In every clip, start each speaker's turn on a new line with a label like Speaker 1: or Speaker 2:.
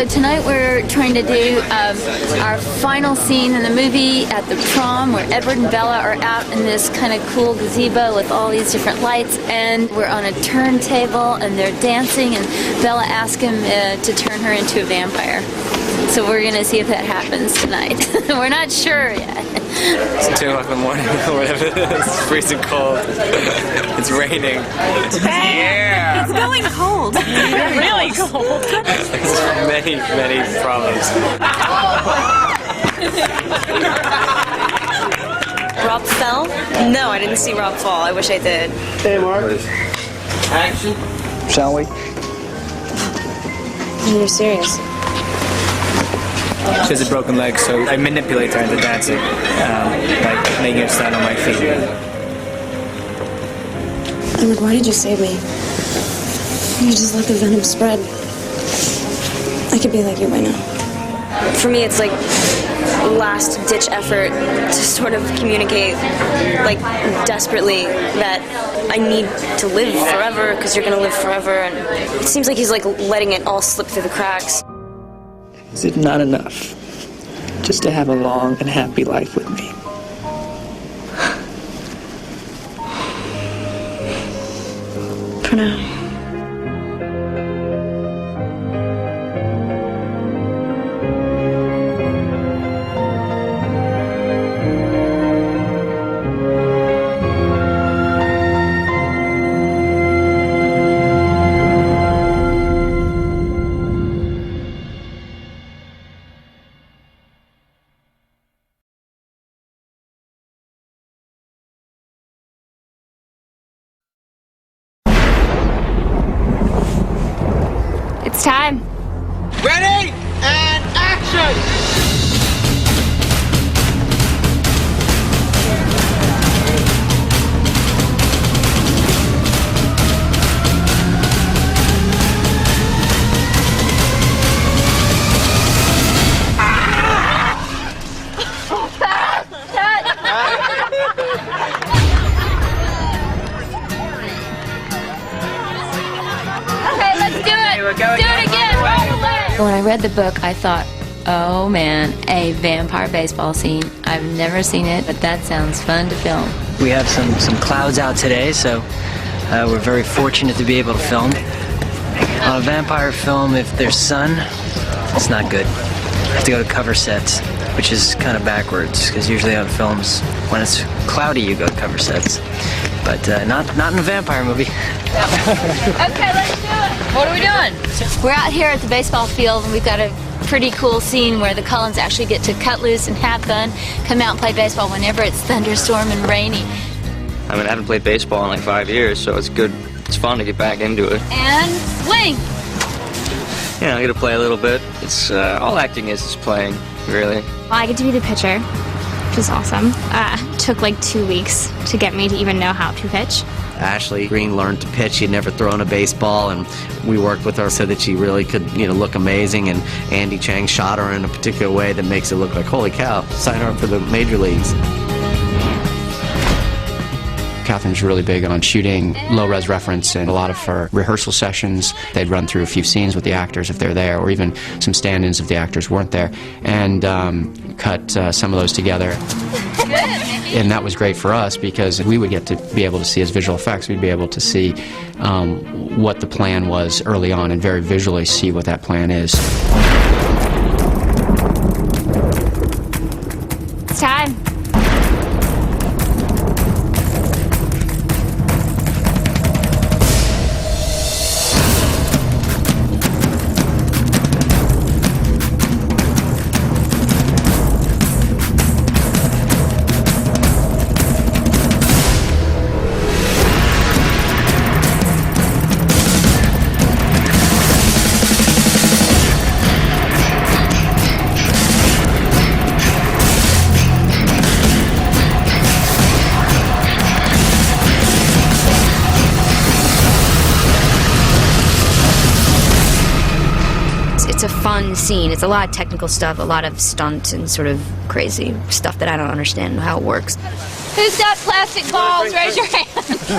Speaker 1: So tonight we're trying to do our final scene in the movie at the prom where Edward and Bella are out in this kind of cool gazebo with all these different lights, and we're on a turntable and they're dancing, and Bella asks him to turn her into a vampire. So we're going to see if that happens tonight. We're not sure yet.
Speaker 2: It's 2 o'clock in the morning or whatever it is. It's freezing cold. It's raining. Yeah!
Speaker 3: It's going cold. Really cold.
Speaker 2: There's many problems.
Speaker 3: Rob fell? No, I didn't see Rob fall. I wish I did.
Speaker 4: Hey, Mark. Action.
Speaker 5: Shall we?
Speaker 3: You're serious.
Speaker 2: She has a broken leg, so I manipulate her into dancing, like making her stand on my feet.
Speaker 3: Edward, why did you save me? You just let the venom spread. I could be like you by now. For me, it's like last-ditch effort to sort of communicate, like, desperately that I need to live forever because you're going to live forever, and it seems like he's, like, letting it all slip through the cracks.
Speaker 5: Is it not enough just to have a long and happy life with me?
Speaker 3: For now.
Speaker 1: It's time.
Speaker 4: Ready and action!
Speaker 1: Okay, let's do it. Do it again. Roll away. When I read the book, I thought, oh man, a vampire baseball scene. I've never seen it, but that sounds fun to film.
Speaker 6: We have some clouds out today, so we're very fortunate to be able to film. On a vampire film, if there's sun, it's not good. You have to go to cover sets, which is kind of backwards, because usually on films, when it's cloudy, you go to cover sets. But not in a vampire movie.
Speaker 1: Okay, let's do it. What are we doing? We're out here at the baseball field, and we've got a pretty cool scene where the Cullens actually get to cut loose and have fun, come out and play baseball whenever it's thunderstorm and rainy.
Speaker 2: I mean, I haven't played baseball in like 5 years, so it's good. It's fun to get back into it.
Speaker 1: And swing.
Speaker 2: Yeah, I get to play a little bit. It's all acting is playing, really.
Speaker 7: Well, I get to be the pitcher, which is awesome. Took like 2 weeks to get me to even know how to pitch.
Speaker 8: Ashley Green learned to pitch. She'd never thrown a baseball, and we worked with her so that she really could, look amazing. And Andy Chang shot her in a particular way that makes it look like, holy cow, sign her up for the major leagues.
Speaker 9: Catherine's really big on shooting low-res reference, and a lot of her rehearsal sessions, they'd run through a few scenes with the actors if they're there, or even some stand-ins if the actors weren't there, and cut some of those together. And that was great for us because we would get to be able to see as visual effects, we'd be able to see what the plan was early on and very visually see what that plan is.
Speaker 7: It's time. It's a fun scene. It's a lot of technical stuff, a lot of stunt and sort of crazy stuff that I don't understand how it works.
Speaker 1: Who's got plastic balls? Raise your hand.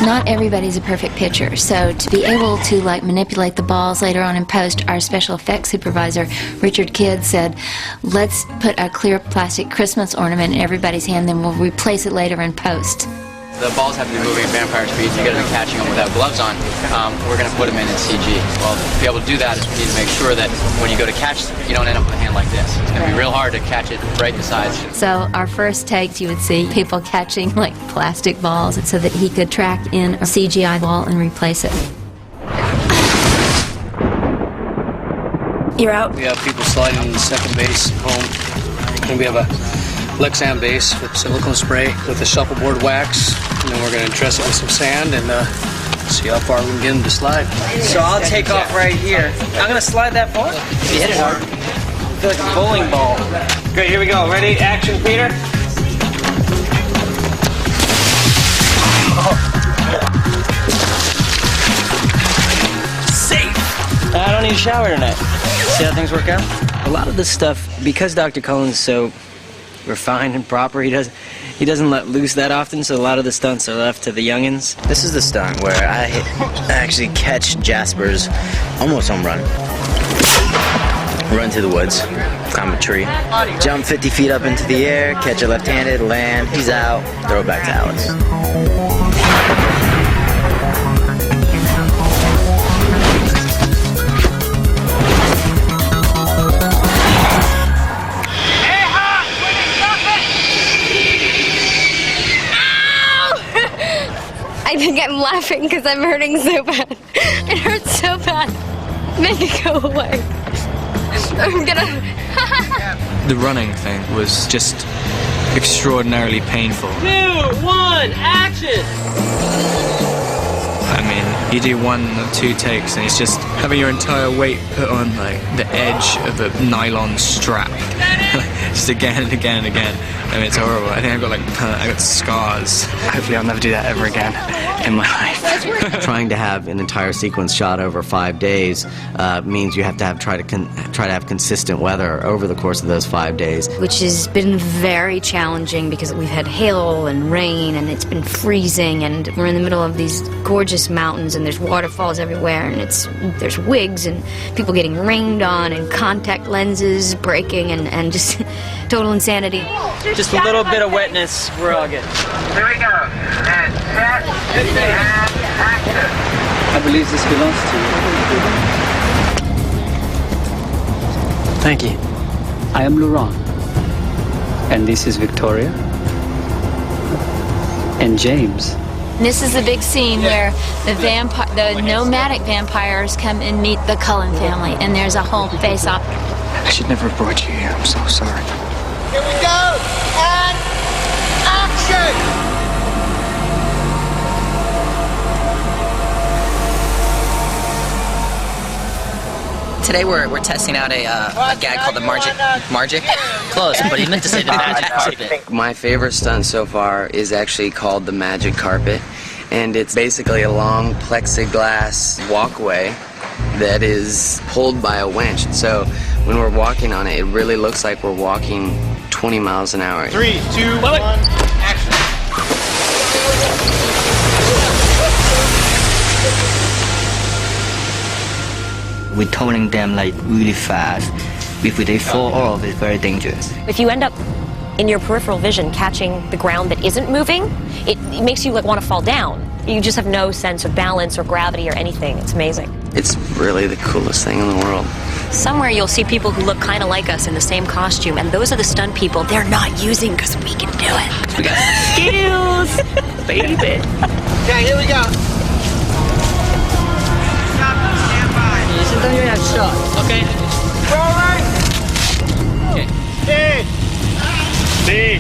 Speaker 1: Not everybody's a perfect pitcher, so to be able to like manipulate the balls later on in post, our special effects supervisor, Richard Kidd, said, let's put a clear plastic Christmas ornament in everybody's hand, then we'll replace it later in post.
Speaker 9: The balls have to be moving at vampire speeds. You got to be catching them without gloves on. We're going to put them in CG. Well, to be able to do that is we need to make sure that when you go to catch, you don't end up with a hand like this. It's going to be real hard to catch it right beside you.
Speaker 1: So our first takes, you would see people catching like plastic balls so that he could track in a CGI ball and replace it.
Speaker 3: You're out.
Speaker 10: We have people sliding in the second base home, and we have a Lexan base with silicone spray with a shuffleboard wax, and then we're going to dress it with some sand and see how far we can get them to slide.
Speaker 6: So I'll take off right here. I'm going to slide that far? You hit it hard. I feel like a bowling ball.
Speaker 4: Great, here we go. Ready? Action, Peter.
Speaker 6: Safe! I don't need a shower tonight. See how things work out? A lot of this stuff, because Dr. Cullen's so refined and proper, he doesn't let loose that often, so a lot of the stunts are left to the youngins.
Speaker 11: This is the stunt where I actually catch Jasper's almost home run. Run to the woods, climb a tree, jump 50 feet up into the air, catch it left-handed, land, he's out, throw it back to Alice.
Speaker 3: I think I'm laughing because I'm hurting so bad. It hurts so bad. Make it go away. I'm gonna...
Speaker 2: The running thing was just extraordinarily painful.
Speaker 4: 2, 1, action!
Speaker 2: I mean, you do 1 or 2 takes and it's just having your entire weight put on like the edge of a nylon strap. Just again and again and again. I mean, it's horrible. I think I got scars.
Speaker 6: Hopefully I'll never do that ever again in my life.
Speaker 8: Trying to have an entire sequence shot over 5 days means you have to try to have consistent weather over the course of those 5 days.
Speaker 3: Which has been very challenging because we've had hail and rain and it's been freezing and we're in the middle of these gorgeous mountains and there's waterfalls everywhere and there's wigs and people getting rained on and contact lenses breaking and just total insanity.
Speaker 6: Just a little bit of wetness, we're all good.
Speaker 4: Here we go. And set, and action.
Speaker 10: I believe this belongs to you.
Speaker 6: Thank you.
Speaker 10: I am Laurent, and this is Victoria, and James.
Speaker 1: This is the big scene where the nomadic vampires come and meet the Cullen family, and there's a whole face-off.
Speaker 6: I should never have brought you here, I'm so sorry.
Speaker 4: Here we go. And action!
Speaker 12: Today we're testing out a gag called the Margic. Close, but he meant to say the magic carpet.
Speaker 11: My favorite stunt so far is actually called the magic carpet, and it's basically a long plexiglass walkway that is pulled by a winch. So when we're walking on it, it really looks like we're walking 20 miles an hour.
Speaker 4: 3, 2, 1, action!
Speaker 12: We're towing them like really fast. If they fall off, it's very dangerous.
Speaker 13: If you end up in your peripheral vision catching the ground that isn't moving, it makes you like want to fall down. You just have no sense of balance or gravity or anything. It's amazing.
Speaker 11: It's really the coolest thing in the world.
Speaker 13: Somewhere you'll see people who look kind of like us in the same costume, and those are the stunt people they're not using because we can do it.
Speaker 12: We got skills, baby.
Speaker 4: Okay, here we go.
Speaker 12: Okay.
Speaker 4: Rolling.
Speaker 12: Okay.
Speaker 4: B.